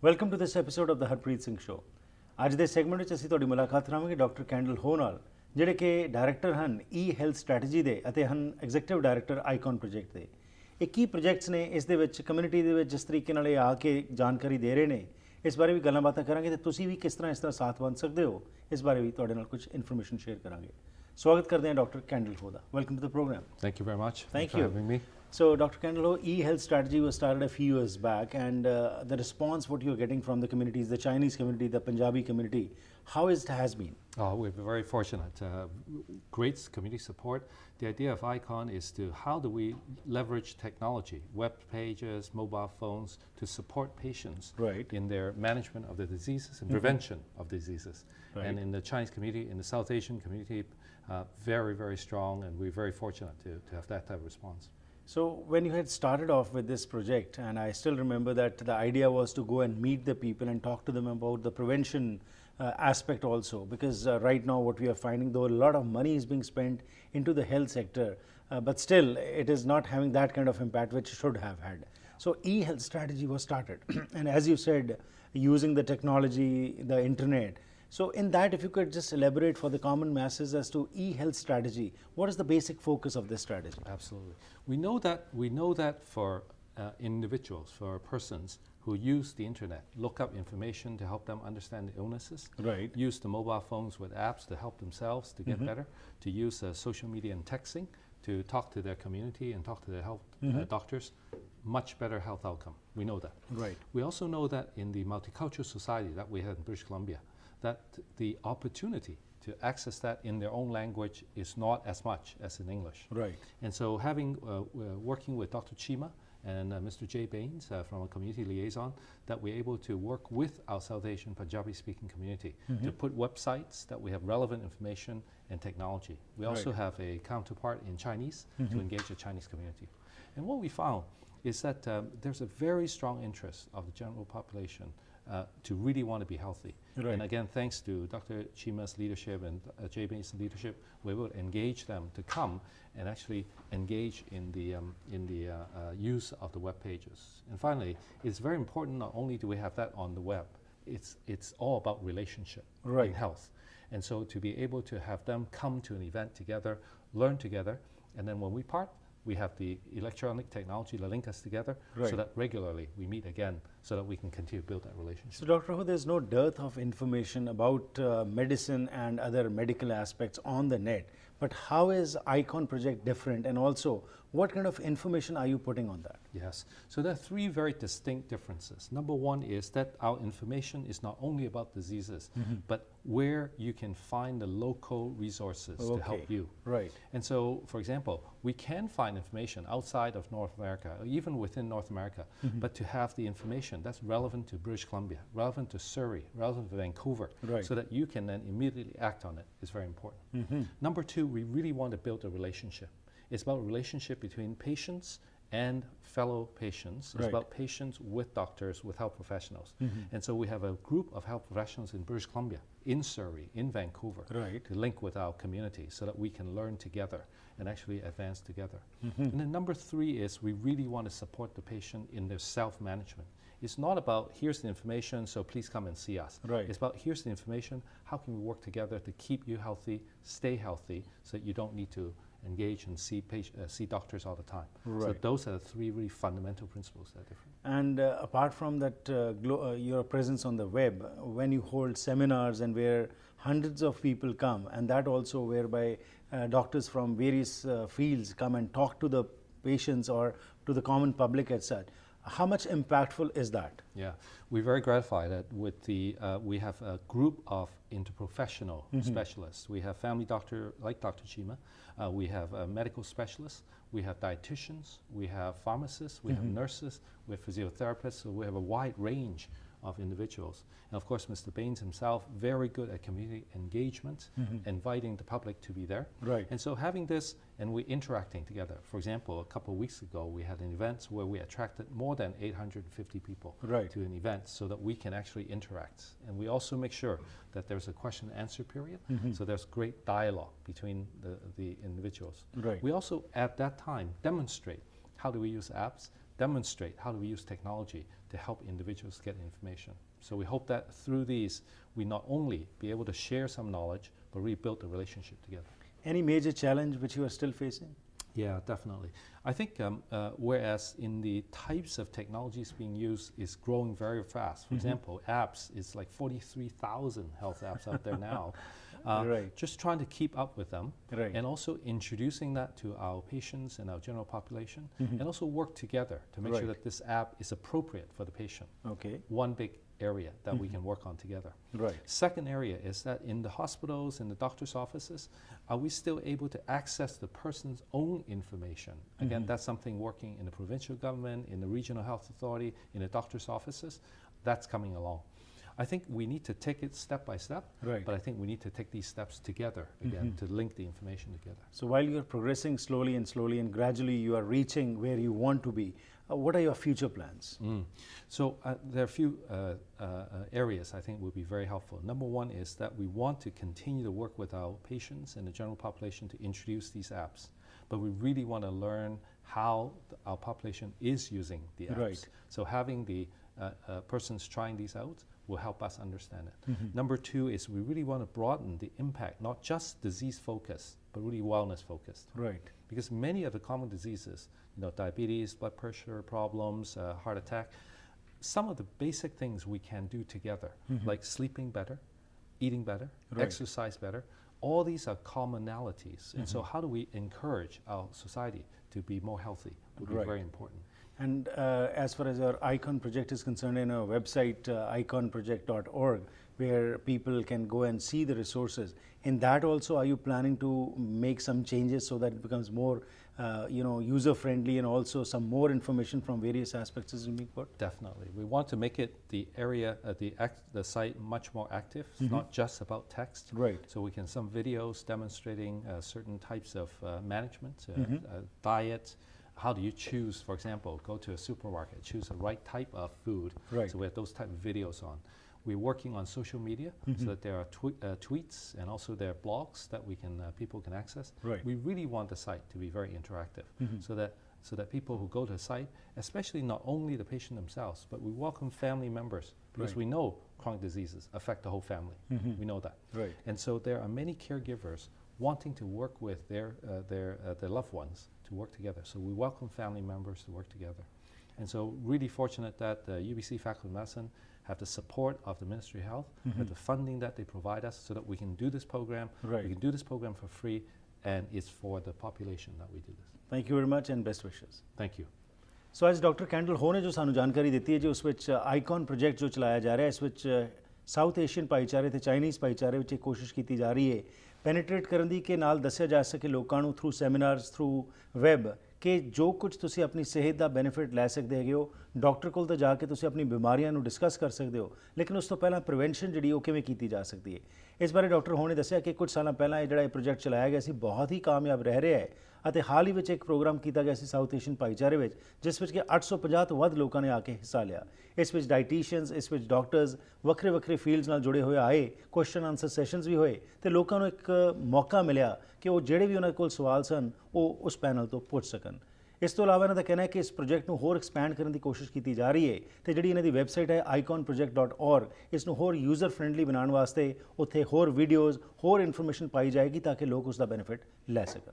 Welcome to this episode of the Harpreet Singh show. ਅੱਜ ਦੇ segment ਵਿੱਚ ਅਸੀਂ ਤੁਹਾਡੀ ਮੁਲਾਕਾਤ ਕਰਾਵਾਂਗੇ ਡਾਕਟਰ ਕੈਂਡਲ ਹੋ ਨਾਲ, ਜਿਹੜੇ ਕਿ ਡਾਇਰੈਕਟਰ ਹਨ ਹੈਲਥ ਸਟ੍ਰੈਟਜੀ ਦੇ ਅਤੇ ਹਨ ਐਗਜ਼ੀਕਟਿਵ ਡਾਇਰੈਕਟਰ ਆਈਕਨ ਪ੍ਰੋਜੈਕਟ ਦੇ। ਇਹ ਕੀ ਪ੍ਰੋਜੈਕਟਸ ਨੇ, ਇਸ ਦੇ ਵਿੱਚ ਕਮਿਊਨਿਟੀ ਦੇ ਵਿੱਚ ਜਿਸ ਤਰੀਕੇ ਨਾਲ ਇਹ ਆ ਕੇ ਜਾਣਕਾਰੀ ਦੇ ਰਹੇ ਨੇ, ਇਸ ਬਾਰੇ ਵੀ ਗੱਲਾਂ ਬਾਤਾਂ ਕਰਾਂਗੇ ਤੇ ਤੁਸੀਂ ਵੀ ਕਿਸ ਤਰ੍ਹਾਂ ਸਾਥ ਬਣ ਸਕਦੇ ਹੋ, ਇਸ ਬਾਰੇ ਵੀ ਤੁਹਾਡੇ ਨਾਲ ਕੁਝ ਇਨਫੋਰਮੇਸ਼ਨ ਸ਼ੇਅਰ ਕਰਾਂਗੇ। ਸਵਾਗਤ ਕਰਦੇ ਹਾਂ ਡਾਕਟਰ ਕੈਂਡਲ ਹੋ ਦਾ। Welcome to the program. Thank you very much. Thank for you. having me. So, Dr. Kendall, e-health strategy was started a few years back, and the response what you're getting from the communities, the Chinese community, the Punjabi community, how has been? Oh, we're very fortunate. Great community support. The idea of ICON is how do we leverage technology, web pages, mobile phones, to support patients in their management of the diseases and prevention of diseases. And in the Chinese community, in the South Asian community, very, very strong, and we're very fortunate to have that type of response. So when you had started off with this project, and I still remember that the idea was to go and meet the people and talk to them about the prevention aspect also, because right now what we are finding, though a lot of money is being spent into the health sector, but still it is not having that kind of impact which it should have had. So e-health strategy was started and as you said, using the technology, the internet. So in that, if you could just elaborate for the common masses as to e-health strategy, what is the basic focus of this strategy? Absolutely. We know that for individuals, for persons who use the internet, look up information to help them understand the illnesses, use the mobile phones with apps to help themselves to get better, to use social media and texting to talk to their community and talk to their health doctors, much better health outcome. We know that. We also know that in the multicultural society that we have in British Columbia, that the opportunity to access that in their own language is not as much as in English. And so working with Dr. Chima and Mr. Jay Baines from a community liaison, that we're able to work with our South Asian Punjabi speaking community to put websites that we have relevant information and technology. We also have a counterpart in Chinese to engage the Chinese community. And what we found is that there's a very strong interest of the general population to really want to be healthy. And again, thanks to Dr. Chima's leadership and Jay Baines' leadership, we will engage them to come and actually engage in the use of the web pages. And finally, it's very important, not only do we have that on the web, it's all about relationship in health. And so to be able to have them come to an event together, learn together, and then when we part, we have the electronic technology to link us together so that regularly we meet again so that we can continue to build that relationship. So Dr. Ho, there's no dearth of information about medicine and other medical aspects on the net, but how is ICON project different, and also what kind of information are you putting on that? Yes, so there are three very distinct differences. Number one is that our information is not only about diseases, but where you can find the local resources to help you. And so, for example, we can find information outside of North America, or even within North America, but to have the information that's relevant to British Columbia, relevant to Surrey, relevant to Vancouver, so that you can then immediately act on it is very important. Number two, we really want to build a relationship. It's about a relationship between patients and fellow patients. It's about patients with doctors, with health professionals. And so we have a group of health professionals in British Columbia, in Surrey, in Vancouver, to link with our community so that we can learn together and actually advance together. And then number three is we really want to support the patient in their self-management. It's not about here's the information, so please come and see us. It's about here's the information, how can we work together to keep you healthy, stay healthy, so that you don't need to engage and see doctors all the time. So those are the three really fundamental principles that are different. And apart from that, your presence on the web, when you hold seminars and where hundreds of people come, and that also whereby doctors from various fields come and talk to the patients or to the common public as such, how much impactful is that? Yeah, we're very gratified that with we have a group of interprofessional specialists. We have family doctor like Dr. Chima, we have medical specialists, we have dietitians, we have pharmacists, we have nurses, we have physiotherapists, so we have a wide range of individuals. And of course, Mr. Baines himself, very good at community engagement, inviting the public to be there. Right. And so having this, and we're interacting together. For example, a couple of weeks ago, we had an event where we attracted more than 850 people to an event so that we can actually interact. And we also make sure that there's a question and answer period, so there's great dialogue between the individuals. Right. We also, at that time, demonstrate how do we use apps, demonstrate how do we use technology to help individuals get information. So we hope that through these, we not only be able to share some knowledge, but really build a relationship together. Any major challenge which you are still facing? Yeah, definitely. I think whereas in the types of technologies being used is growing very fast. For example, apps, it's like 43,000 health apps out there now. Just trying to keep up with them, and also introducing that to our patients and our general population, and also work together to make sure that this app is appropriate for the patient. Okay. One big area that we can work on together. Right. Second area is that in the hospitals and the doctor's offices, are we still able to access the person's own information? Again, that's something working in the provincial government, in the regional health authority, in the doctor's offices. That's coming along. I think we need to take it step by step, but I think we need to take these steps together again to link the information together. So while you're progressing slowly and gradually you are reaching where you want to be, what are your future plans? So there are a few areas I think would be very helpful. Number one is that we want to continue to work with our patients and the general population to introduce these apps. But we really want to learn how our population is using the apps. So having the persons trying these out will help us understand it. Number two is we really want to broaden the impact, not just disease focused, but really wellness focused. Because many of the common diseases, diabetes, blood pressure problems, heart attack, some of the basic things we can do together, like sleeping better, eating better, exercise better, all these are commonalities. And so how do we encourage our society to be more healthy would be very important. And as far as our ICON project is concerned, in our website, iconproject.org, where people can go and see the resources, in that also, are you planning to make some changes so that it becomes more user-friendly and also some more information from various aspects as we move forward? Definitely. We want to make it the area, the site much more active. It's not just about text. So we can some videos demonstrating certain types of management, diet. How do you choose, for example, go to a supermarket, choose the right type of food. So we have those type of videos on. We're working on social media so that there are tweets and also there are blogs that we can people can access. We really want the site to be very interactive so that people who go to the site, especially not only the patient themselves, but we welcome family members because we know chronic diseases affect the whole family. We know that. And so there are many caregivers wanting to work with their loved ones to work together. So we welcome family members to work together. And so really fortunate that the UBC Faculty of Medicine have the support of the Ministry of Health, have the funding that they provide us so that we can do this program. We can do this program for free, and it's for the population that we do this. Thank you very much and best wishes. Thank you. So as Dr. Kendall Ho ने जो सानू जानकारी दी है, जो उस विच icon project जो चलाया जा रहा है, इस विच साउथ एशियन भाईचारे ते चाइनीज़ भाईचारे विच कोशिश की जा रही है ਪੈਨੀਟ੍ਰੇਟ ਕਰਨ ਦੀ ਕਿ ਨਾਲ ਦੱਸਿਆ ਜਾ ਸਕੇ ਲੋਕਾਂ ਨੂੰ ਥਰੂ ਸੈਮੀਨਾਰਸ ਥਰੂ ਵੈਬ ਕਿ ਜੋ ਕੁਝ ਤੁਸੀਂ ਆਪਣੀ ਸਿਹਤ ਦਾ ਬੈਨੀਫਿਟ ਲੈ ਸਕਦੇ ਹੈਗੇ ਹੋ ਡਾਕਟਰ ਕੋਲ ਤਾਂ ਜਾ ਕੇ ਤੁਸੀਂ ਆਪਣੀ ਬਿਮਾਰੀਆਂ ਨੂੰ ਡਿਸਕਸ ਕਰ ਸਕਦੇ ਹੋ ਲੇਕਿਨ ਉਸ ਤੋਂ ਪਹਿਲਾਂ ਪ੍ਰੀਵੈਂਸ਼ਨ ਜਿਹੜੀ ਉਹ ਕਿਵੇਂ ਕੀਤੀ ਜਾ ਸਕਦੀ ਹੈ ਇਸ ਬਾਰੇ ਡਾਕਟਰ ਹੋ ਨੇ ਦੱਸਿਆ ਕਿ ਕੁਝ ਸਾਲਾਂ ਪਹਿਲਾਂ ਇਹ ਜਿਹੜਾ ਇਹ ਪ੍ਰੋਜੈਕਟ ਚਲਾਇਆ ਗਿਆ ਸੀ ਬਹੁਤ ਹੀ ਕਾਮਯਾਬ ਰਹਿ ਰਿਹਾ ਹੈ ਅਤੇ ਹਾਲ ਹੀ ਵਿੱਚ ਇੱਕ ਪ੍ਰੋਗਰਾਮ ਕੀਤਾ ਗਿਆ ਸੀ ਸਾਊਥ ਏਸ਼ੀਅਨ ਭਾਈਚਾਰੇ ਵਿੱਚ ਜਿਸ ਵਿੱਚ ਕਿ 850 ਤੋਂ ਵੱਧ ਲੋਕਾਂ ਨੇ ਆ ਕੇ ਹਿੱਸਾ ਲਿਆ ਇਸ ਵਿੱਚ ਡਾਈਟੀਸ਼ੀਅਨਸ ਇਸ ਵਿੱਚ ਡਾਕਟਰਸ ਵੱਖਰੇ ਵੱਖਰੇ ਫੀਲਡਸ ਨਾਲ ਜੁੜੇ ਹੋਏ ਆਏ ਕੁਐਸਚਨ ਆਨਸਰ ਸੈਸ਼ਨਸ ਵੀ ਹੋਏ ਤੇ ਲੋਕਾਂ ਨੂੰ ਇੱਕ ਮੌਕਾ ਮਿਲਿਆ ਕਿ ਉਹ ਜਿਹੜੇ ਵੀ ਉਹਨਾਂ ਕੋਲ ਸਵਾਲ ਸਨ ਉਹ ਉਸ ਪੈਨਲ ਤੋਂ ਪੁੱਛ ਸਕਣ ਇਸ ਤੋਂ ਇਲਾਵਾ ਇਹਨਾਂ ਦਾ ਕਹਿਣਾ ਹੈ ਕਿ ਇਸ ਪ੍ਰੋਜੈਕਟ ਨੂੰ ਹੋਰ ਐਕਸਪੈਂਡ ਕਰਨ ਦੀ ਕੋਸ਼ਿਸ਼ ਕੀਤੀ ਜਾ ਰਹੀ ਹੈ ਤੇ ਜਿਹੜੀ ਇਹਨਾਂ ਦੀ ਵੈਬਸਾਈਟ ਹੈ iconproject.org ਇਸ ਨੂੰ ਹੋਰ ਯੂਜ਼ਰ ਫ੍ਰੈਂਡਲੀ ਬਣਾਉਣ ਵਾਸਤੇ ਉੱਥੇ ਹੋਰ ਵੀਡੀਓਜ਼ ਹੋਰ ਇਨਫੋਰਮੇਸ਼ਨ ਪਾਈ ਜਾਏਗੀ ਤਾਂ ਕਿ ਲੋਕ ਉਸ ਦਾ ਬੈਨੀਫਿਟ ਲੈ ਸਕਣ